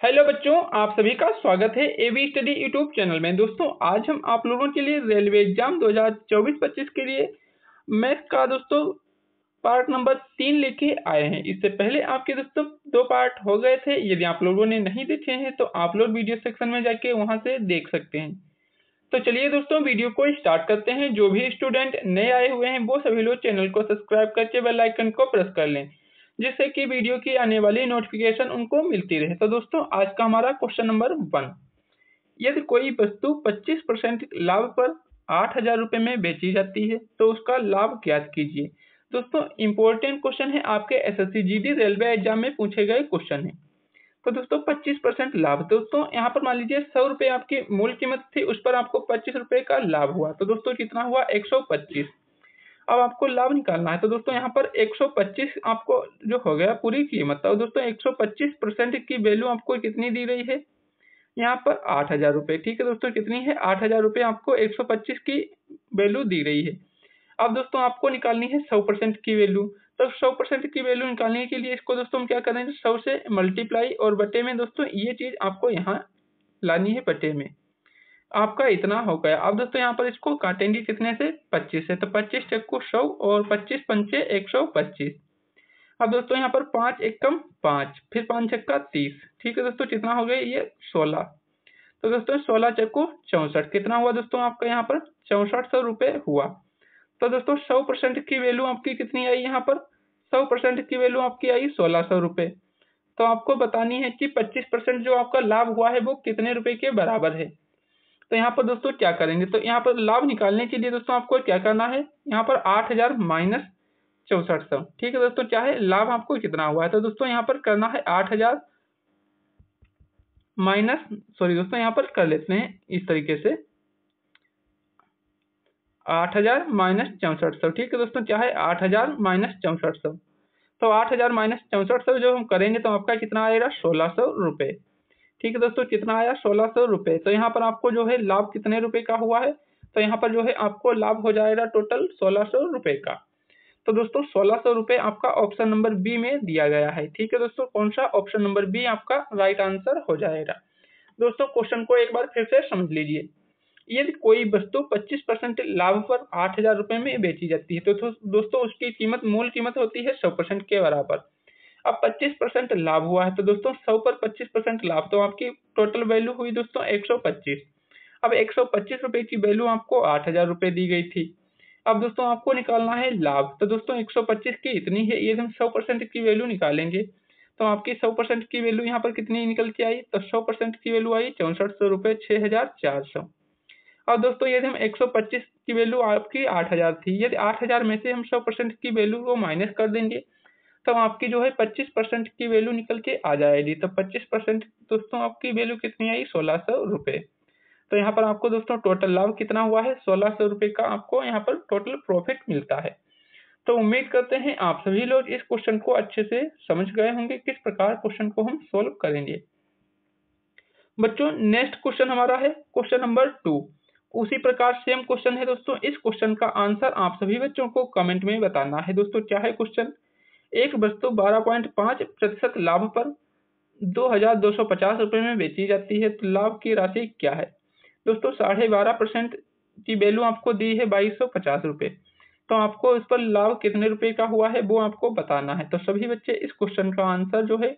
Hello बच्चों, आप सभी का स्वागत है एवी स्टडी यूट्यूब चैनल में। दोस्तों आज हम आप लोगों के लिए रेलवे एग्जाम 2024-25 के लिए मैथ का दोस्तों पार्ट नंबर 3 लेके आए हैं। इससे पहले आपके दोस्तों 2 पार्ट हो गए थे। यदि आप लोगों ने नहीं देखे हैं तो आप लोग वीडियो सेक्शन में जाके वहां से देख सकते हैं। तो चलिए दोस्तों वीडियो को स्टार्ट करते हैं। जो भी स्टूडेंट नए आए हुए हैं वो सभी लोग चैनल को सब्सक्राइब करके बेल आइकन को प्रेस कर लें, जिससे कि वीडियो की आने वाली नोटिफिकेशन उनको मिलती रहे। तो दोस्तों आज का हमारा क्वेश्चन नंबर 1, यदि कोई वस्तु 25% लाभ पर 8,000 रुपए में बेची जाती है तो उसका लाभ ज्ञात कीजिए। दोस्तों इंपॉर्टेंट क्वेश्चन है, आपके एसएससी जीडी रेलवे एग्जाम में पूछे गए क्वेश्चन है। तो दोस्तों 25% लाभ, दोस्तों यहाँ पर मान लीजिए 100 रुपए आपकी मूल कीमत थी, उस पर आपको 25 रुपए का लाभ हुआ। तो दोस्तों कितना हुआ? 125। अब आपको लाभ निकालना है। तो दोस्तों यहाँ पर 125 आपको जो हो गया पूरी कीमत। तो दोस्तों 125% की वैल्यू आपको कितनी दी गई है? यहाँ पर 8,000 रुपए। ठीक है दोस्तों, कितनी है? 8,000 रुपए आपको 125 की वैल्यू दी गई है। अब दोस्तों आपको निकालनी है 100% की वैल्यू। तो 100% की वैल्यू निकालने के लिए इसको दोस्तों हम क्या करेंगे? 100 से मल्टीप्लाई और बटे में दोस्तों ये चीज आपको यहाँ लानी है बटे में। आपका इतना हो गया। अब दोस्तों यहाँ पर इसको काटेंगे कितने से? 25 से। तो 25 चक्कू 100 और 25 पंचे 125। अब दोस्तों यहाँ पर 5 एकम 5, फिर 5 छक्का 30। ठीक है दोस्तों, कितना हो गया? ये 16। तो दोस्तों 16 चक्कू 64। कितना हुआ दोस्तों आपका यहाँ पर? 6400 रुपए हुआ। तो दोस्तों 100% की वैल्यू आपकी कितनी आई यहाँ पर? 100% की वैल्यू आपकी आई 1600 रुपए। तो आपको बतानी है कि 25% जो आपका लाभ हुआ है वो कितने रुपए के बराबर है। तो यहाँ पर दोस्तों क्या करेंगे? तो यहाँ पर लाभ निकालने के लिए दोस्तों आपको क्या करना है? यहाँ पर 8,000 माइनस 6400। ठीक है दोस्तों, चाहे लाभ आपको कितना हुआ है। तो दोस्तों यहाँ पर करना है 8,000 माइनस, सॉरी दोस्तों यहाँ पर कर लेते हैं इस तरीके से, 8,000 माइनस 6400। ठीक है दोस्तों, चाहे 8,000 माइनस 6400। तो 8,000 माइनस 6400 जो हम करेंगे तो आपका कितना आएगा? 1600 रुपए। ठीक है दोस्तों, कितना आया? 1600 रुपए। तो यहाँ पर आपको जो है लाभ कितने रुपए का हुआ है? तो यहाँ पर जो है आपको लाभ हो जाएगा टोटल 1600 रुपए का। तो दोस्तों 1600 रुपए आपका ऑप्शन नंबर बी में दिया गया है। ठीक है दोस्तों, कौन सा? ऑप्शन नंबर बी आपका राइट आंसर हो जाएगा। दोस्तों क्वेश्चन को एक बार फिर से समझ लीजिए। यदि कोई वस्तु 25% लाभ पर 8,000 रुपए में बेची जाती है तो दोस्तों उसकी कीमत मूल कीमत होती है 100% के बराबर। अब 25% लाभ हुआ है तो दोस्तों 100 पर 25% लाभ, तो आपकी टोटल वैल्यू हुई दोस्तों 125। अब 125 रुपए की वैल्यू आपको 8,000 रुपए दी गई थी। अब दोस्तों आपको निकालना है लाभ। तो दोस्तों 125 की इतनी है, ये हम 100% की वैल्यू निकालेंगे तो आपकी 100% की वैल्यू यहाँ पर कितनी निकल के आई? तो 100% की वैल्यू आई 6400 रुपए 6,400। और दोस्तों यदि हम 125 की वैल्यू आपकी 8,000 थी, यदि 8,000 में से हम 100% की वैल्यू को माइनस कर देंगे तो आपकी जो है 25% की वैल्यू निकल के आ जाएगी। तो 25% दोस्तों आपकी वैल्यू कितनी आई? 1600 रुपए। तो यहाँ पर आपको दोस्तों टोटल लाभ कितना हुआ है? 1600 रुपए का आपको यहाँ पर टोटल प्रॉफिट मिलता है। तो उम्मीद करते हैं आप सभी लोग इस क्वेश्चन को अच्छे से समझ गए होंगे, किस प्रकार क्वेश्चन को हम सोल्व करेंगे। बच्चों नेक्स्ट क्वेश्चन हमारा है क्वेश्चन नंबर 2। उसी प्रकार सेम क्वेश्चन है दोस्तों। इस क्वेश्चन का आंसर आप सभी बच्चों को कमेंट में बताना है। दोस्तों क्या है क्वेश्चन? एक वस्तु 12.5% लाभ पर 2,250 रुपए में बेची जाती है तो लाभ की राशि क्या है? दोस्तों 12.5% की वैल्यू आपको दी है 2,250 रुपए। तो आपको इस पर लाभ कितने रुपए का हुआ है वो आपको बताना है। तो सभी बच्चे इस क्वेश्चन का आंसर जो है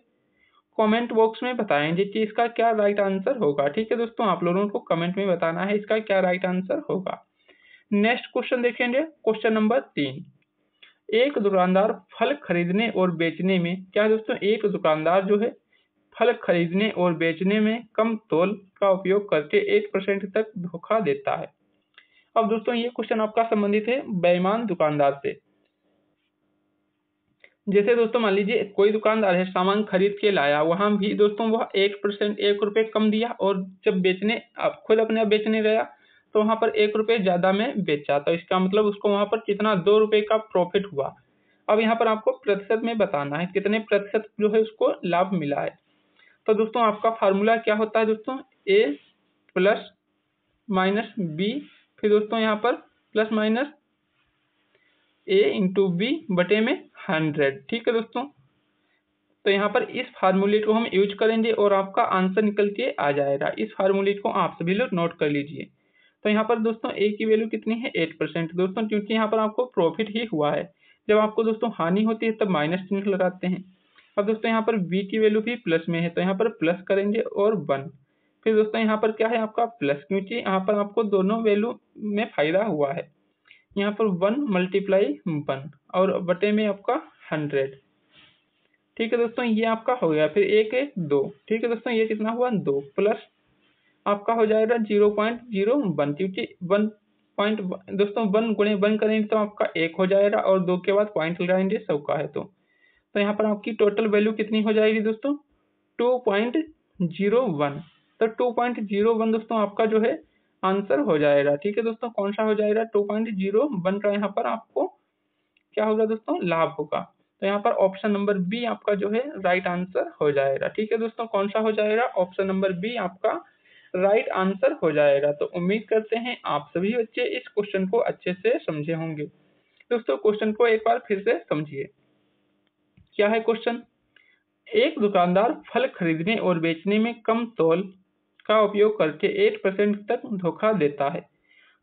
कमेंट बॉक्स में बताएंगे कि इसका क्या राइट आंसर होगा। ठीक है दोस्तों, आप लोगों को कमेंट में बताना है इसका क्या राइट आंसर होगा। नेक्स्ट क्वेश्चन देखेंगे क्वेश्चन नंबर 3। एक दुकानदार फल खरीदने और बेचने में, क्या दोस्तों? एक दुकानदार जो है फल खरीदने और बेचने में कम तोल का उपयोग करके 1% तक धोखा देता है। अब दोस्तों ये क्वेश्चन आपका संबंधित है बेईमान दुकानदार से। जैसे दोस्तों मान लीजिए कोई दुकानदार है, सामान खरीद के लाया, वहां भी दोस्तों वह 1% 1 रुपए कम दिया और जब बेचने आप खुद अपने बेचने गया तो वहां पर 1 रुपए ज्यादा में बेचा। तो इसका मतलब उसको वहां पर कितना? 2 रुपए का प्रॉफिट हुआ। अब यहाँ पर आपको प्रतिशत में बताना है कितने प्रतिशत जो है उसको लाभ मिला है। तो दोस्तों आपका फार्मूला क्या होता है दोस्तों? ए प्लस माइनस बी, फिर दोस्तों यहाँ पर plus minus A into B बटे में 100। ठीक है दोस्तों, तो यहाँ पर इस फार्मूलेट को हम यूज करेंगे और आपका आंसर निकल के आ जाएगा। इस फार्मूलेट को आप सभी लोग नोट कर लीजिए। तो यहाँ पर दोस्तों ए की वैल्यू कितनी है 8% दोस्तों, क्योंकि यहाँ पर आपको प्रॉफिट ही हुआ है। जब आपको दोस्तों हानि होती है तब माइनस चिन्ह लगाते हैं। अब दोस्तों यहाँ पर बी की वैल्यू भी प्लस में है, तो यहाँ पर प्लस करेंगे और 1। फिर दोस्तों यहाँ पर क्या है आपका प्लस, क्योंकि यहाँ पर आपको दोनों वैल्यू में फायदा हुआ है। यहाँ पर 1 मल्टीप्लाई 1 और बटे में आपका 100। ठीक है दोस्तों, ये आपका हो गया। फिर एक है 2। ठीक है दोस्तों, ये कितना हुआ 2 प्लस आपका हो जाएगा 0.01, क्योंकि 1 पॉइंट दोस्तों 1 गुणे 1 करेंगे तो आपका 1 हो जाएगा और 2 के बाद पॉइंट लगाएंगे 100 का है। तो यहाँ पर आपकी टोटल वैल्यू कितनी हो जाएगी दोस्तों 2.01। तो 2.01 दोस्तों आपका जो है आंसर हो जाएगा। ठीक है दोस्तों, कौन सा हो जाएगा 2.01 का यहाँ पर आपको क्या होगा दोस्तों लाभ होगा। तो यहाँ पर ऑप्शन नंबर बी आपका जो है राइट आंसर हो जाएगा। ठीक है दोस्तों, कौन सा हो जाएगा ऑप्शन नंबर बी आपका राइट आंसर हो जाएगा। तो उम्मीद करते हैं आप सभी बच्चे इस क्वेश्चन को अच्छे से समझे होंगे। दोस्तों क्वेश्चन को एक बार फिर से समझिए। क्या है क्वेश्चन, एक दुकानदार फल खरीदने और बेचने में कम तौल का उपयोग करके 8% तक धोखा देता है,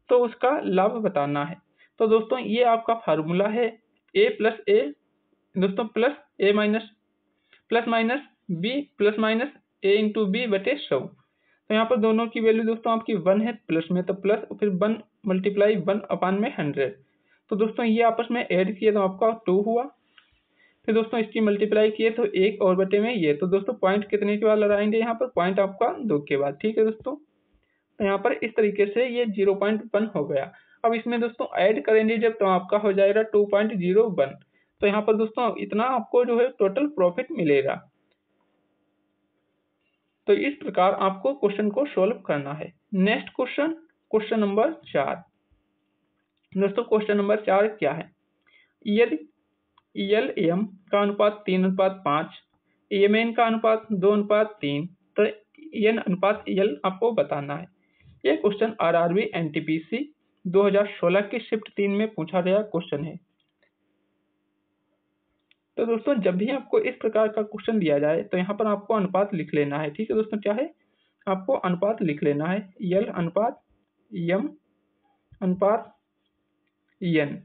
तो उसका लाभ बताना है। तो दोस्तों ये आपका फार्मूला है ए प्लस ए दोस्तों plus A minus plus minus B plus minus A into B बटे 100। तो यहाँ पर दोनों की वैल्यू दोस्तों आपकी 1 है प्लस में, तो प्लस फिर 1 मल्टीप्लाई 1 अपान में 100। तो दोस्तों ये आपस में ऐड किए तो आपका 2 हुआ। फिर दोस्तों इसकी मल्टीप्लाई किए तो 1 और बटे में ये। तो दोस्तों पॉइंट कितने के बाद लगाएंगे यहाँ पर पॉइंट आपका 2 के बाद। ठीक है दोस्तों, तो यहाँ पर इस तरीके से ये 0.1 हो गया। अब इसमें दोस्तों ऐड करेंगे जब तो आपका हो जाएगा 2.01। तो यहाँ पर दोस्तों इतना आपको जो है टोटल प्रॉफिट मिलेगा। तो इस प्रकार आपको क्वेश्चन को सॉल्व करना है। Next question, question number 4। दोस्तों क्वेश्चन नंबर 4 क्या है, यदि एल एम का अनुपात 3:5, एम एन का अनुपात 2:3, तो एन अनुपात एल आपको बताना है। यह क्वेश्चन आरआरबी एनटीपीसी 2016 की शिफ्ट 3 में पूछा गया क्वेश्चन है। तो दोस्तों जब भी आपको इस प्रकार का क्वेश्चन दिया जाए तो यहाँ पर आपको अनुपात लिख लेना है। ठीक है दोस्तों, क्या है आपको अनुपात लिख लेना है, एल अनुपात एम अनुपात एन।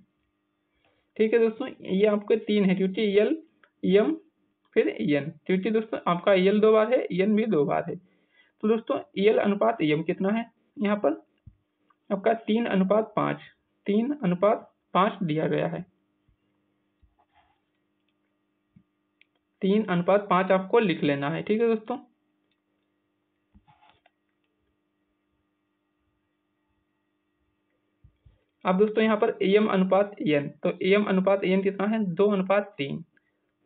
ठीक है दोस्तों, ये आपके 3 है, क्योंकि एल एम फिर एन, क्योंकि दोस्तों आपका एल 2 बार है एन भी 2 बार है। तो दोस्तों एल अनुपात एम कितना है, यहाँ पर आपका 3:5, 3:5 दिया गया है। 3:5 आपको लिख लेना है। ठीक है दोस्तों, अब दोस्तों यहाँ पर एम अनुपात एन, तो एम अनुपात एन कितना है 2:3,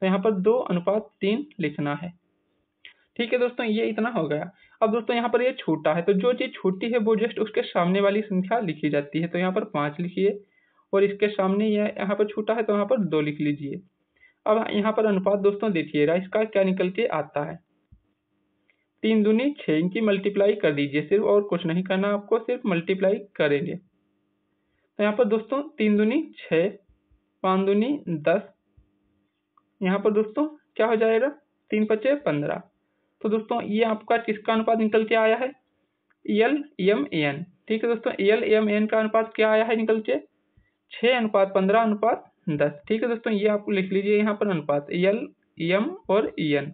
तो यहाँ पर 2:3 लिखना है। ठीक है दोस्तों, ये इतना हो गया। अब दोस्तों यहाँ पर ये छोटा है, तो जो चीज छोटी है वो जस्ट उसके सामने वाली संख्या लिखी जाती है। तो यहाँ पर 5 लिखिए और इसके सामने ये यहाँ पर छोटा है तो यहाँ पर 2 लिख लीजिए। अब यहाँ पर अनुपात दोस्तों देखिएगा इसका क्या निकल के आता है, 3 दूनी 6, इनकी मल्टीप्लाई कर दीजिए सिर्फ, और कुछ नहीं करना आपको, सिर्फ मल्टीप्लाई करेंगे। तो यहाँ पर दोस्तों 3 दूनी 6, 5 दूनी 10, यहाँ पर दोस्तों क्या हो जाएगा 3×5 15। तो दोस्तों ये आपका किसका अनुपात निकल के आया है, एल एम एन। ठीक है दोस्तों, एल एम एन का अनुपात क्या आया है निकल के 6:15:10। ठीक है दोस्तों, ये आपको लिख लीजिए यहाँ पर अनुपात एल एम और एन।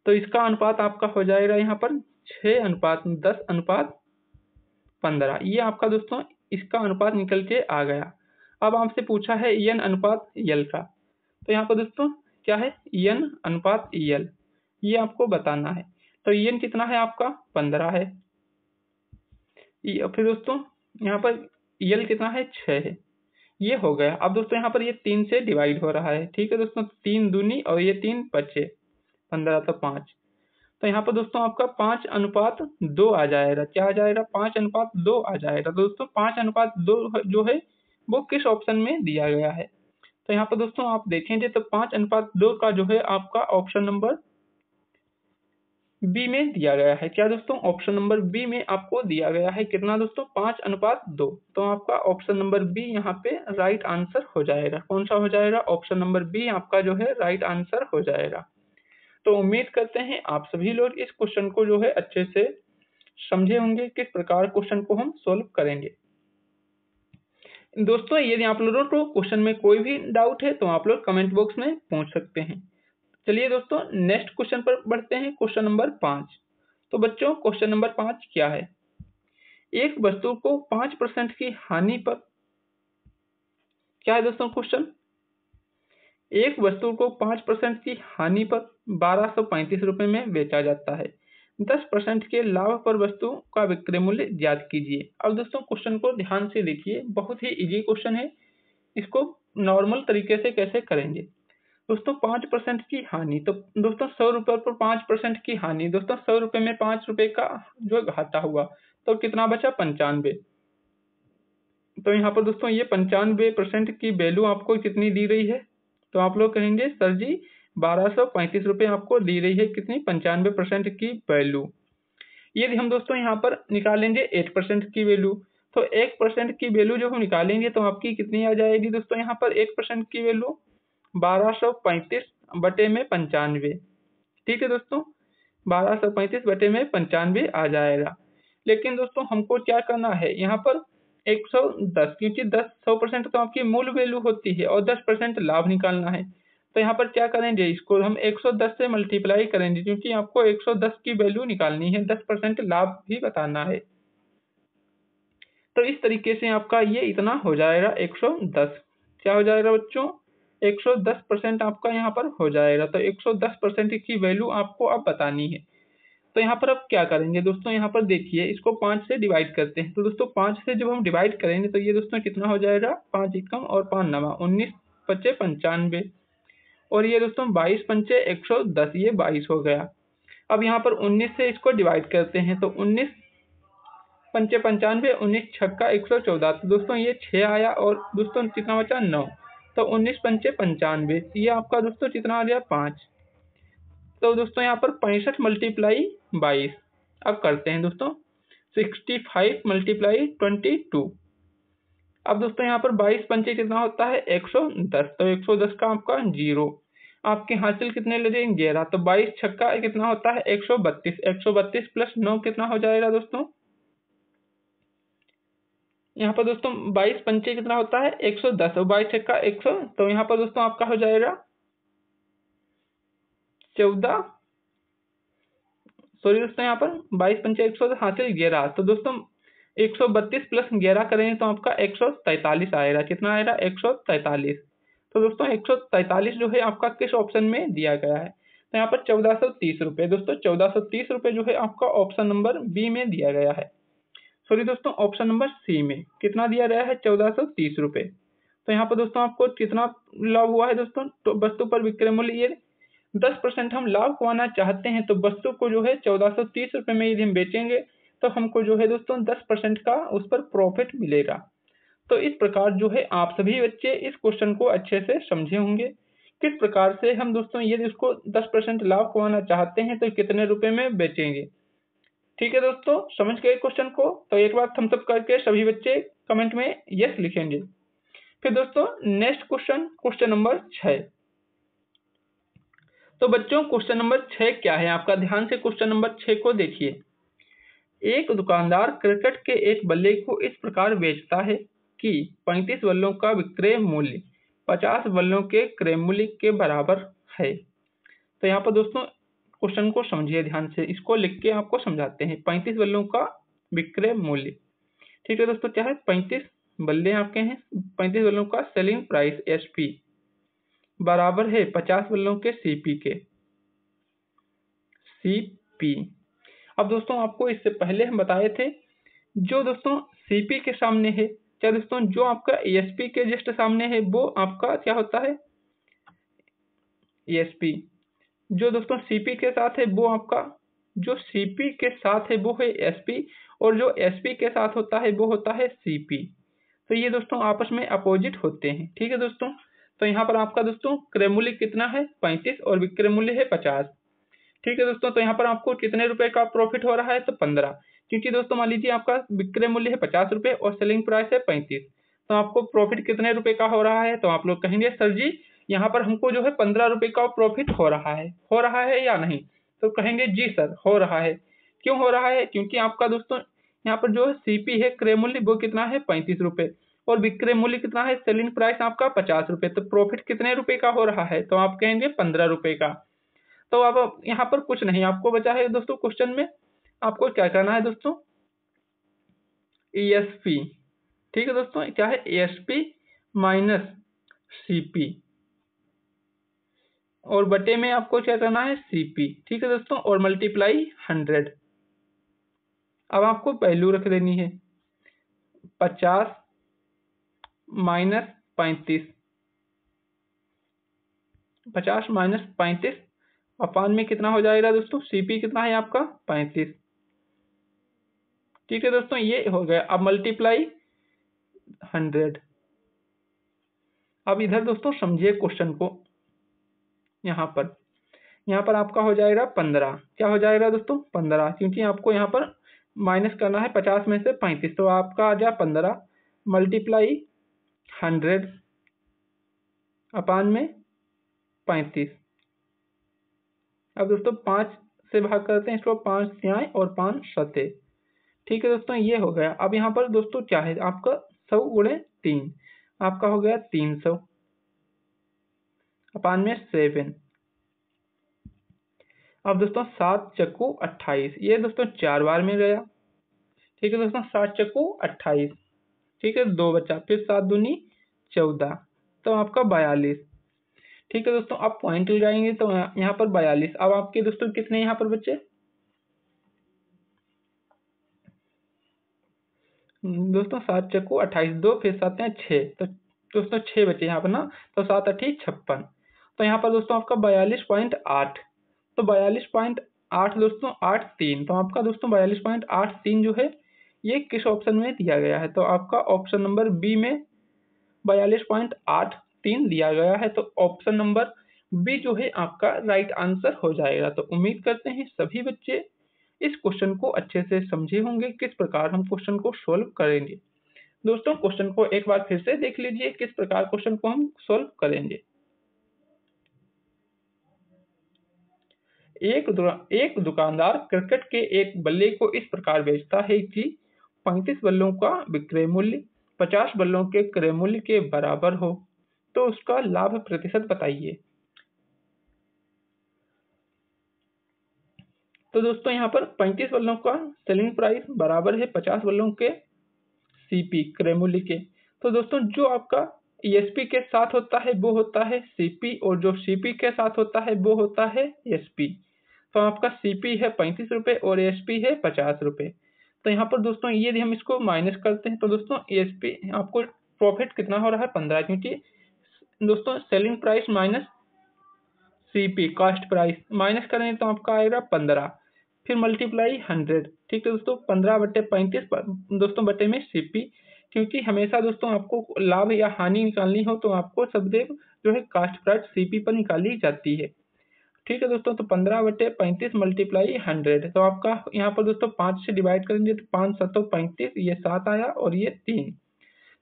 तो इसका अनुपात आपका हो जाएगा यहाँ पर 6:10:15। ये आपका दोस्तों इसका अनुपात निकल के आ गया। अब आपसे पूछा है एन अनुपात एल का, तो यहाँ पर दोस्तों क्या है एन अनुपात एल, ये आपको बताना है। तो एन कितना है आपका 15 है। फिर दोस्तों यहाँ पर एल कितना है 6 है, ये हो गया। अब दोस्तों यहाँ पर ये 3 से डिवाइड हो रहा है। ठीक है दोस्तों, 3 दूनी और ये 3 बचे 15 तो 5। तो यहाँ पर दोस्तों आपका 5:2 आ जाएगा। क्या आ जाएगा 5:2 आ जाएगा। तो दोस्तों 5:2 जो है वो किस ऑप्शन में दिया गया है, तो यहाँ पर दोस्तों आप देखेंगे तो 5:2 का जो है आपका ऑप्शन नंबर बी में दिया गया है। क्या दोस्तों? ऑप्शन नंबर बी में आपको दिया गया है कितना दोस्तों? 5:2। तो आपका ऑप्शन नंबर बी यहाँ पे राइट आंसर हो जाएगा। कौन सा हो जाएगा? ऑप्शन नंबर बी आपका जो है राइट आंसर हो जाएगा। तो उम्मीद करते हैं आप सभी लोग इस क्वेश्चन को जो है अच्छे से समझे होंगे, किस प्रकार क्वेश्चन को हम सोल्व करेंगे। दोस्तों यदि आप लोगों को क्वेश्चन में कोई भी डाउट है तो आप लोग कमेंट बॉक्स में पूछ सकते हैं। चलिए दोस्तों नेक्स्ट क्वेश्चन पर बढ़ते हैं, क्वेश्चन नंबर 5। तो बच्चों क्वेश्चन नंबर 5 क्या है? एक वस्तु को 5% की हानि पर, क्या है दोस्तों क्वेश्चन? एक वस्तु को 5% की हानि पर 1235 रुपए में बेचा जाता है। 10% के लाभ पर वस्तु का विक्रय मूल्य ज्ञात कीजिए। अब दोस्तों क्वेश्चन को ध्यान से देखिए, बहुत ही इजी क्वेश्चन है। इसको नॉर्मल तरीके से कैसे करेंगे दोस्तों? 5% की हानि, तो दोस्तों 100 रुपए पर 5% की हानि, दोस्तों 100 रुपए में 5 रुपए का जो घाटा हुआ तो कितना बचा? 95। तो यहाँ पर दोस्तों ये 95% की वैल्यू आपको कितनी दी गई है? तो आप लोग कहेंगे सर जी 1235 रुपए आपको दी रही है, कितनी? 95% की वैल्यू। यदि हम दोस्तों यहाँ पर निकालेंगे 8% की वैल्यू, तो 1% की वैल्यू जो हम निकालेंगे तो आपकी कितनी आ जाएगी दोस्तों? यहाँ पर 1% की वैल्यू 1235 बटे में 95। ठीक है दोस्तों, 1235 बटे में 95 आ जाएगा। लेकिन दोस्तों हमको क्या करना है यहाँ पर? 110, क्योंकि 100% तो आपकी मूल वैल्यू होती है और 10% लाभ निकालना है। तो यहाँ पर क्या करेंगे? इसको हम 110 से मल्टीप्लाई करेंगे, क्योंकि आपको 110 की वैल्यू निकालनी है, 10% लाभ भी बताना है। तो इस तरीके से आपका ये इतना हो जाएगा 110। क्या हो जाएगा बच्चों? 110% आपका यहाँ पर हो जाएगा। तो 110% की वैल्यू आपको अब बतानी है। तो यहाँ पर अब क्या करेंगे दोस्तों? यहाँ पर देखिए, इसको 5 से डिवाइड करते हैं। तो दोस्तों 5 से जब हम डिवाइड करेंगे तो ये दोस्तों कितना हो जाएगा? 5 एकम और 5 नवा 19 पच्चे 95, और ये दोस्तों 22 पंचे 110, ये 22 हो गया। अब यहाँ पर 19 से इसको डिवाइड करते हैं तो 19 पंचे 95, 19 छक्का 114। तो दोस्तों ये 6 आया और दोस्तों कितना बचा? 9। तो 19 पंचे 95, ये आपका दोस्तों कितना आ गया? 5। तो दोस्तों यहाँ पर 65 मल्टीप्लाई 22। अब करते हैं दोस्तों 65 मल्टीप्लाई 22। अब दोस्तों यहाँ पर 22 पंचे कितना होता है? 110। तो 110 का आपका 0, आपके हासिल कितने लगे? 11। तो 22 छक्का कितना होता है? 132। 132 प्लस 9 कितना हो जाएगा दोस्तों? यहाँ पर दोस्तों 22 पंचे कितना होता है? 110 और 22 छक्का 100। तो यहाँ पर दोस्तों आपका हो जाएगा 14, सॉरी दोस्तों यहाँ पर 22 पंचे 100 हासिल 11। तो दोस्तों 132 प्लस 11 करेंगे तो आपका 143 आएगा। कितना आएगा? 143। तो दोस्तों 143 जो है आपका किस ऑप्शन में दिया गया है? तो यहाँ पर 1430 रुपये, दोस्तों 1430 रुपये जो है आपका ऑप्शन नंबर बी में दिया गया है। सॉरी दोस्तों ऑप्शन नंबर सी में कितना दिया गया है? 1430 रुपये। तो यहाँ पर दोस्तों आपको कितना लाभ हुआ है दोस्तों? तो वस्तु पर विक्रय मूल्य ये 10% हम लाभ कमाना चाहते हैं, तो वस्तु को जो है 1430 रुपये में यदि हम बेचेंगे तो हमको जो है दोस्तों 10% का उस पर प्रॉफिट मिलेगा। तो इस प्रकार जो है आप सभी बच्चे इस क्वेश्चन को अच्छे से समझे होंगे, किस प्रकार से हम दोस्तों यदि उसको 10% लाभ कमाना चाहते हैं तो कितने रुपए में बेचेंगे। ठीक है दोस्तों, समझ गए क्वेश्चन को? तो एक बार थम्स अप करके सभी बच्चे कमेंट में यस लिखेंगे। फिर दोस्तों नेक्स्ट क्वेश्चन, क्वेश्चन नंबर 6। तो बच्चों क्वेश्चन नंबर 6 क्या है आपका? ध्यान से क्वेश्चन नंबर 6 को देखिए। एक दुकानदार क्रिकेट के एक बल्ले को इस प्रकार बेचता है कि 35 बल्लों का विक्रय मूल्य 50 बल्लों के क्रय मूल्य के बराबर है। तो यहाँ पर दोस्तों क्वेश्चन को समझिए ध्यान से, इसको लिख के आपको समझाते हैं। 35 बल्लों का विक्रय मूल्य, ठीक है दोस्तों, क्या है? 35 बल्ले आपके हैं, 35 बल्लों का सेलिंग प्राइस एसपी बराबर है 50 बल्लों के सीपी के। सीपी, अब दोस्तों आपको इससे पहले हम बताए थे, जो दोस्तों सीपी के सामने है, क्या दोस्तों जो आपका एसपी के जस्ट सामने है वो आपका क्या होता है? एसपी। जो दोस्तों सीपी के साथ है वो आपका, जो सीपी के साथ है वो है एसपी, और जो एसपी के साथ होता है वो होता है सीपी। तो ये दोस्तों आपस में अपोजिट होते हैं। ठीक है दोस्तों, तो यहाँ पर आपका दोस्तों क्रय मूल्य कितना है? 35 और विक्रय मूल्य है 50। ठीक है दोस्तों, तो यहाँ पर आपको कितने रुपए का प्रॉफिट हो रहा है, तो 15। क्योंकि दोस्तों मान लीजिए आपका विक्रय मूल्य है 50 रुपए और सेलिंग प्राइस है 35, तो आपको प्रॉफिट कितने रुपए का हो रहा है, तो आप लोग कहेंगे सर जी यहाँ पर हमको जो है 15 रुपए का प्रॉफिट हो रहा है या नहीं, तो कहेंगे जी सर हो रहा है। क्यों हो रहा है, क्योंकि आपका दोस्तों यहाँ पर जो सीपी है क्रय मूल्य वो कितना है 35 रुपए और विक्रय मूल्य कितना है सेलिंग प्राइस आपका 50 रुपए, तो प्रॉफिट कितने रुपए का हो रहा है, तो आप कहेंगे 15 रुपए का। तो अब यहाँ पर कुछ नहीं आपको बचा है दोस्तों, क्वेश्चन में आपको क्या करना है दोस्तों, ESP। ठीक है दोस्तों, क्या है ESP माइनस CP और बटे में आपको क्या करना है CP। ठीक है दोस्तों, और मल्टीप्लाई 100। अब आपको वैल्यू रख देनी है 50 माइनस 35, 50 माइनस 35 अपान में कितना हो जाएगा दोस्तों, CP कितना है आपका 35। ठीक है दोस्तों, ये हो गया। अब मल्टीप्लाई 100। अब इधर दोस्तों समझिए क्वेश्चन को, यहाँ पर आपका हो जाएगा 15। क्या हो जाएगा दोस्तों 15, क्योंकि आपको यहाँ पर माइनस करना है 50 में से 35, तो आपका आ जाए 15 मल्टीप्लाई 100 अपान में 35। अब दोस्तों 5 से भाग करते हैं इसको, 5 स्याय और 5 सते। ठीक है दोस्तों, ये हो गया। अब यहाँ पर दोस्तों क्या है आपका 100 गुणे 3, आपका हो गया 300 अपान में 7। अब दोस्तों 7 चक्कू 28, ये दोस्तों 4 बार में गया। ठीक है दोस्तों, 7 चक्कू 28। ठीक है, 2 बचा, फिर 7 दूनी 14, तो आपका 42। ठीक है दोस्तों, आप पॉइंट लगाएंगे तो यहाँ पर 42। अब आपके दोस्तों कितने यहाँ पर बचे, दोस्तों 7 चक्कू 28, 2 फिर 7 हैं 6, तो दोस्तों 6 बचे यहाँ पर ना, तो 7 8 56। तो यहाँ पर दोस्तों आपका 42.8, तो 42.8 दोस्तों 83, तो आपका दोस्तों 42.83 जो है ये किस ऑप्शन में दिया गया है, तो आपका ऑप्शन नंबर बी में 42.83 दिया गया है। तो ऑप्शन नंबर बी जो है आपका राइट आंसर हो जाएगा। तो उम्मीद करते हैं सभी बच्चे इस क्वेश्चन को अच्छे से समझे होंगे, किस प्रकार हम क्वेश्चन को सोल्व करेंगे। दोस्तों क्वेश्चन को एक बार फिर से देख लीजिए, किस प्रकार क्वेश्चन को हम सोल्व करेंगे। एक दुकानदार क्रिकेट के एक बल्ले को इस प्रकार बेचता है कि 35 बल्लों का विक्रय मूल्य 50 बल्लों के क्रय मूल्य के बराबर हो, तो उसका लाभ प्रतिशत बताइए। तो दोस्तों यहाँ पर 35 बल्लों का सेलिंग प्राइस बराबर है 50 बल्लों के CP क्रय मूल्य के। तो दोस्तों जो आपका ESP के साथ होता है वो होता है CP, और जो CP के साथ होता है वो होता है ESP। तो आपका CP है 35 रुपए और ESP है 50 रुपए। तो यहाँ पर दोस्तों यदि हम इसको माइनस करते हैं तो दोस्तों ESP आपको प्रॉफिट कितना हो रहा है 15, क्योंकि दोस्तों selling price minus CP cost price minus करेंगे तो आपका आएगा 15, फिर मल्टीप्लाई 100। ठीक है दोस्तों, 15 बटे 35 दोस्तों बटे में CP, क्योंकि हमेशा दोस्तों आपको लाभ या हानि निकालनी हो तो आपको सदैव जो है कास्ट प्राइस CP पर निकाली जाती है। ठीक है दोस्तों, तो 15 बटे 35 मल्टीप्लाई 100, तो आपका यहाँ पर दोस्तों 5 से डिवाइड करेंगे तो 5 7 35, ये 7 आया और ये 3,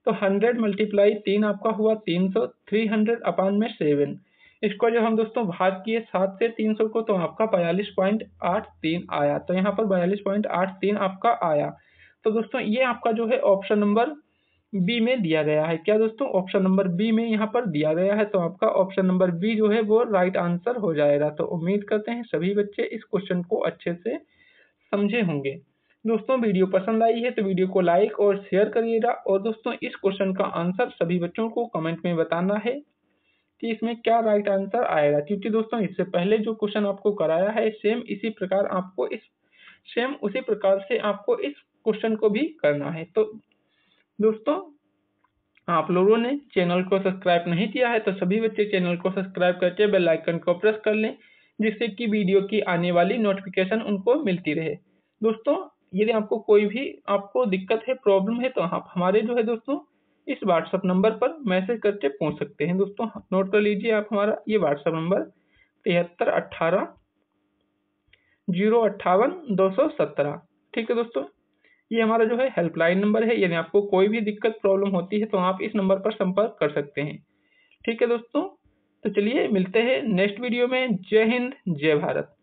तो 100 मल्टीप्लाई 3 आपका हुआ 300, 300 अपान में 7। इसको जब हम दोस्तों भाग किए 7 से 300 को तो आपका 42.83 आया, तो यहाँ पर 42.83 आपका आया। तो दोस्तों ये आपका जो है ऑप्शन नंबर बी में दिया गया है। क्या दोस्तों, ऑप्शन नंबर बी में यहाँ पर दिया गया है, तो आपका ऑप्शन नंबर बी जो है वो राइट आंसर हो जाएगा। तो उम्मीद करते हैं सभी बच्चे इस क्वेश्चन को अच्छे से समझे होंगे। दोस्तों वीडियो पसंद आई है तो वीडियो को लाइक और शेयर करिएगा, और दोस्तों इस क्वेश्चन का आंसर सभी बच्चों को कमेंट में बताना है कि इसमें क्या राइट आंसर आएगा, क्योंकि दोस्तों इससे पहले जो क्वेश्चन आपको कराया है सेम उसी प्रकार से आपको इस क्वेश्चन को भी करना है। तो दोस्तों आप लोगों ने चैनल को सब्सक्राइब नहीं किया है तो सभी बच्चे चैनल को सब्सक्राइब करके बेल आइकन को प्रेस कर लें, जिससे कि वीडियो की आने वाली नोटिफिकेशन उनको मिलती रहे। दोस्तों यदि आपको कोई भी दिक्कत है, प्रॉब्लम है, तो आप हमारे जो है दोस्तों इस व्हाट्सएप नंबर पर मैसेज करके पूछ सकते हैं। दोस्तों नोट कर लीजिए आप हमारा ये व्हाट्सएप नंबर 7318 058-217। ठीक है दोस्तों, ये हमारा जो है हेल्पलाइन नंबर है। यदि आपको कोई भी दिक्कत प्रॉब्लम होती है तो आप इस नंबर पर संपर्क कर सकते हैं। ठीक है दोस्तों, तो चलिए मिलते हैं नेक्स्ट वीडियो में। जय हिंद, जय भारत।